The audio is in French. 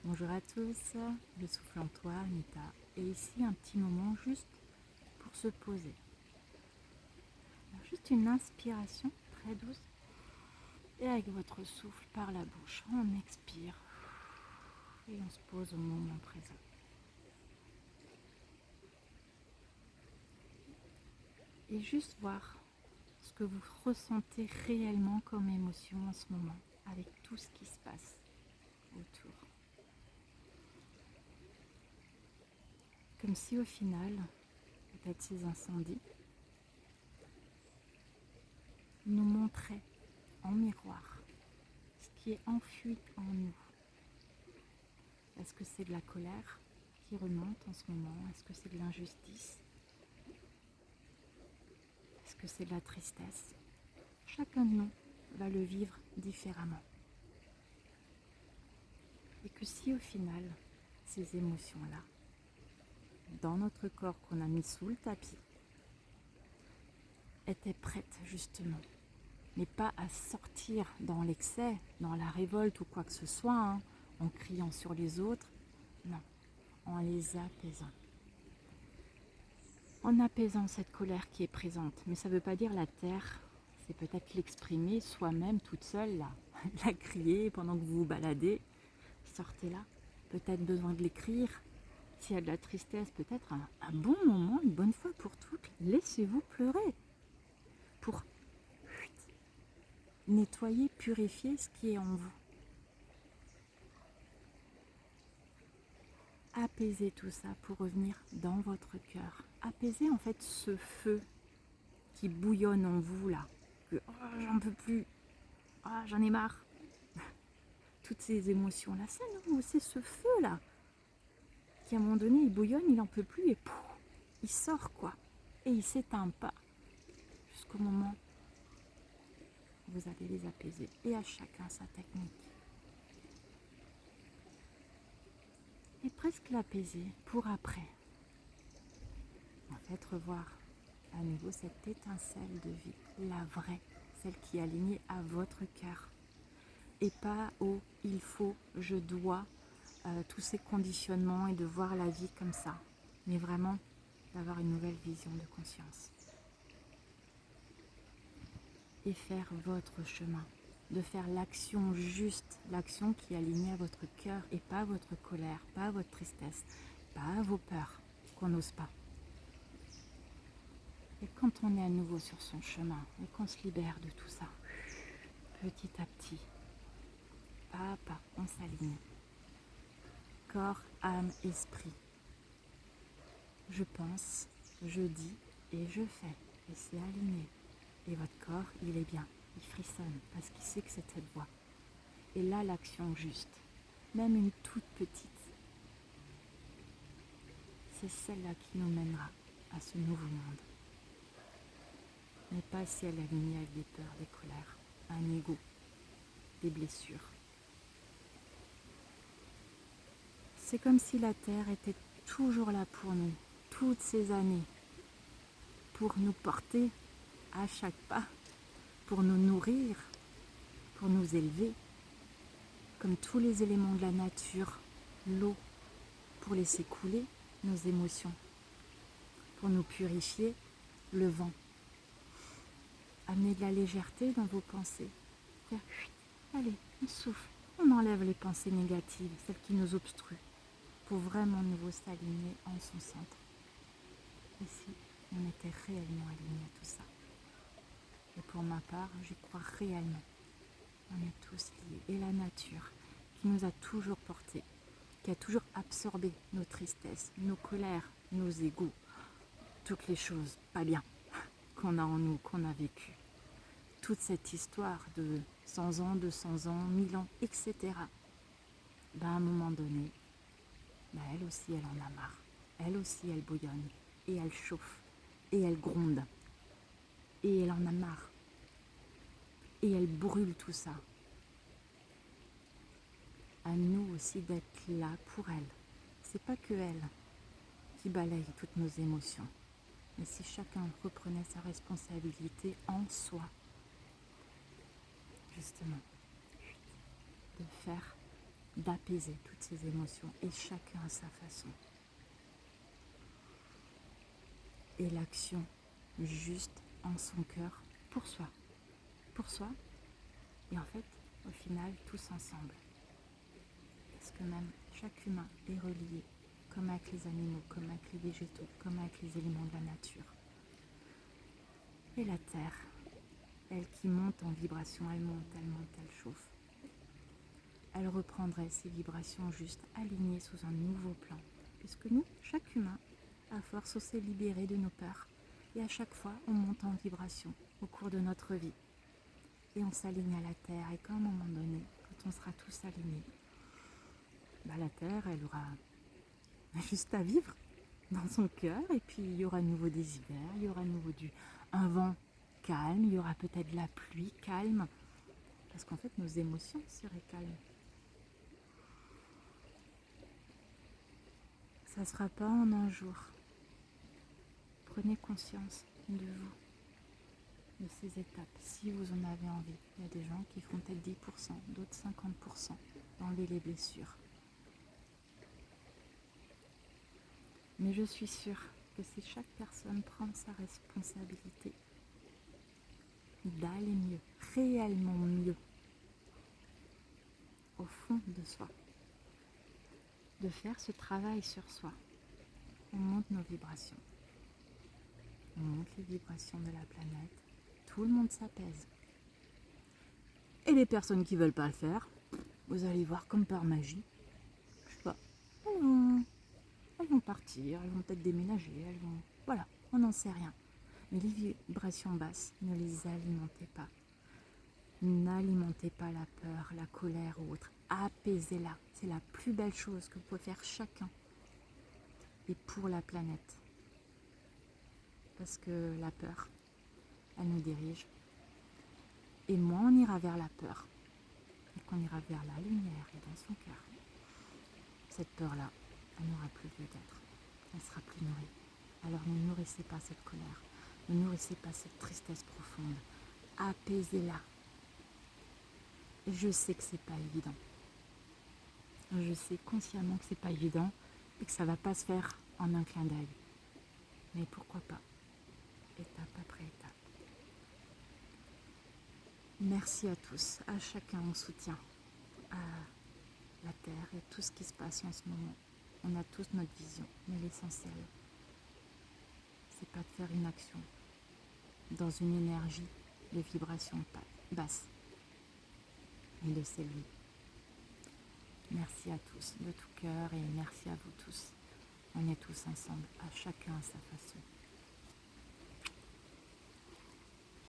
Bonjour à tous, le souffle en toi, Anita. Et ici, un petit moment juste pour se poser. Alors, juste une inspiration très douce. Et avec votre souffle par la bouche, on expire. Et on se pose au moment présent. Et juste voir ce que vous ressentez réellement comme émotion en ce moment, avec tout ce qui se passe autour. Comme si au final, peut-être ces incendies nous montraient en miroir ce qui est enfui en nous. Est-ce que c'est de la colère qui remonte en ce moment? Est-ce que c'est de l'injustice? Est-ce que c'est de la tristesse? Chacun de nous va le vivre différemment. Et que si au final, ces émotions-là, dans notre corps qu'on a mis sous le tapis, étaient prêtes justement, mais pas à sortir dans l'excès, dans la révolte ou quoi que ce soit, en criant sur les autres, non, en les apaisant. En apaisant cette colère qui est présente. Mais ça ne veut pas dire la taire, c'est peut-être l'exprimer soi-même toute seule, là, la crier pendant que vous vous baladez. Sortez-la, peut-être besoin de l'écrire. S'il y a de la tristesse, peut-être un bon moment, une bonne fois pour toutes, laissez-vous pleurer. Pour nettoyer, purifier ce qui est en vous. Apaiser tout ça pour revenir dans votre cœur. Apaiser en fait ce feu qui bouillonne en vous là. Que j'en peux plus, j'en ai marre. Toutes ces émotions là, c'est ce feu là qui à un moment donné il bouillonne, il n'en peut plus et pouf, il sort quoi. Et il s'éteint pas jusqu'au moment où vous allez les apaiser. Et à chacun sa technique. Et presque l'apaiser pour après. En fait, revoir à nouveau cette étincelle de vie, la vraie, celle qui est alignée à votre cœur. Et pas au il faut, je dois, tous ces conditionnements et de voir la vie comme ça. Mais vraiment d'avoir une nouvelle vision de conscience. Et faire votre chemin. De faire l'action juste, l'action qui est alignée à votre cœur et pas votre colère, pas votre tristesse, pas vos peurs qu'on n'ose pas. Et quand on est à nouveau sur son chemin et qu'on se libère de tout ça, petit à petit, pas à pas, on s'aligne. Corps, âme, esprit. Je pense, je dis et je fais. Et c'est aligné. Et votre corps, il est bien. Il frissonne parce qu'il sait que c'est cette voie. Et là, l'action juste, même une toute petite, c'est celle-là qui nous mènera à ce nouveau monde. Mais pas si elle est alignée avec des peurs, des colères, un ego, des blessures. C'est comme si la Terre était toujours là pour nous, toutes ces années, pour nous porter à chaque pas, pour nous nourrir, pour nous élever, comme tous les éléments de la nature, l'eau, pour laisser couler nos émotions, pour nous purifier, le vent. Amener de la légèreté dans vos pensées. Faire, allez, on souffle, on enlève les pensées négatives, celles qui nous obstruent, pour vraiment nouveau s'aligner en son centre. Et si on était réellement aligné à tout ça. Et pour ma part, j'y crois réellement. On est tous liés. Et la nature, qui nous a toujours portés, qui a toujours absorbé nos tristesses, nos colères, nos égos, toutes les choses pas bien qu'on a en nous, qu'on a vécues. Toute cette histoire de 100 ans, 200 ans, 1000 ans, etc. À un moment donné, elle aussi, elle en a marre. Elle aussi, elle bouillonne. Et elle chauffe. Et elle gronde. Et elle en a marre. Et elle brûle tout ça. À nous aussi d'être là pour elle. C'est pas que elle qui balaye toutes nos émotions. Mais si chacun reprenait sa responsabilité en soi, justement, de faire d'apaiser toutes ces émotions, et chacun à sa façon. Et l'action juste en son cœur, pour soi, et en fait, au final, tous ensemble. Parce que même chaque humain est relié, comme avec les animaux, comme avec les végétaux, comme avec les éléments de la nature. Et la terre, elle qui monte en vibration, elle monte, elle chauffe. Elle reprendrait ces vibrations juste alignées sous un nouveau plan. Puisque nous, chaque humain, à force, on s'est libéré de nos peurs. Et à chaque fois, on monte en vibration au cours de notre vie. Et on s'aligne à la terre. Et qu'à un moment donné, quand on sera tous alignés, la terre, elle aura juste à vivre dans son cœur. Et puis, il y aura à nouveau des hivers, il y aura à nouveau un vent calme, il y aura peut-être de la pluie calme. Parce qu'en fait, nos émotions seraient calmes. Ça ne sera pas en un jour. Prenez conscience de vous, de ces étapes, si vous en avez envie. Il y a des gens qui feront peut-être 10%, d'autres 50%, d'enlever les blessures. Mais je suis sûre que si chaque personne prend sa responsabilité d'aller mieux, réellement mieux, au fond de soi, de faire ce travail sur soi, on monte nos vibrations. On monte les vibrations de la planète. Tout le monde s'apaise. Et les personnes qui ne veulent pas le faire, vous allez voir comme par magie, je sais pas, elles vont partir, elles vont peut-être déménager, voilà, on n'en sait rien. Mais les vibrations basses, ne les alimentez pas. N'alimentez pas la peur, la colère ou autre. Apaisez-la. C'est la plus belle chose que vous pouvez faire chacun. Et pour la planète. Parce que la peur, elle nous dirige. Et moins on ira vers la peur, et qu'on ira vers la lumière et dans son cœur, cette peur-là, elle n'aura plus lieu d'être. Elle sera plus nourrie. Alors ne nourrissez pas cette colère. Ne nourrissez pas cette tristesse profonde. Apaisez-la. Je sais que c'est pas évident. Je sais consciemment que c'est pas évident et que ça va pas se faire en un clin d'œil. Mais pourquoi pas, étape après étape. Merci à tous, à chacun en soutien, à la Terre et tout ce qui se passe en ce moment. On a tous notre vision, mais l'essentiel, c'est pas de faire une action dans une énergie de vibration basse, et de s'élever. Merci à tous de tout cœur et merci à vous tous. On est tous ensemble, à chacun à sa façon.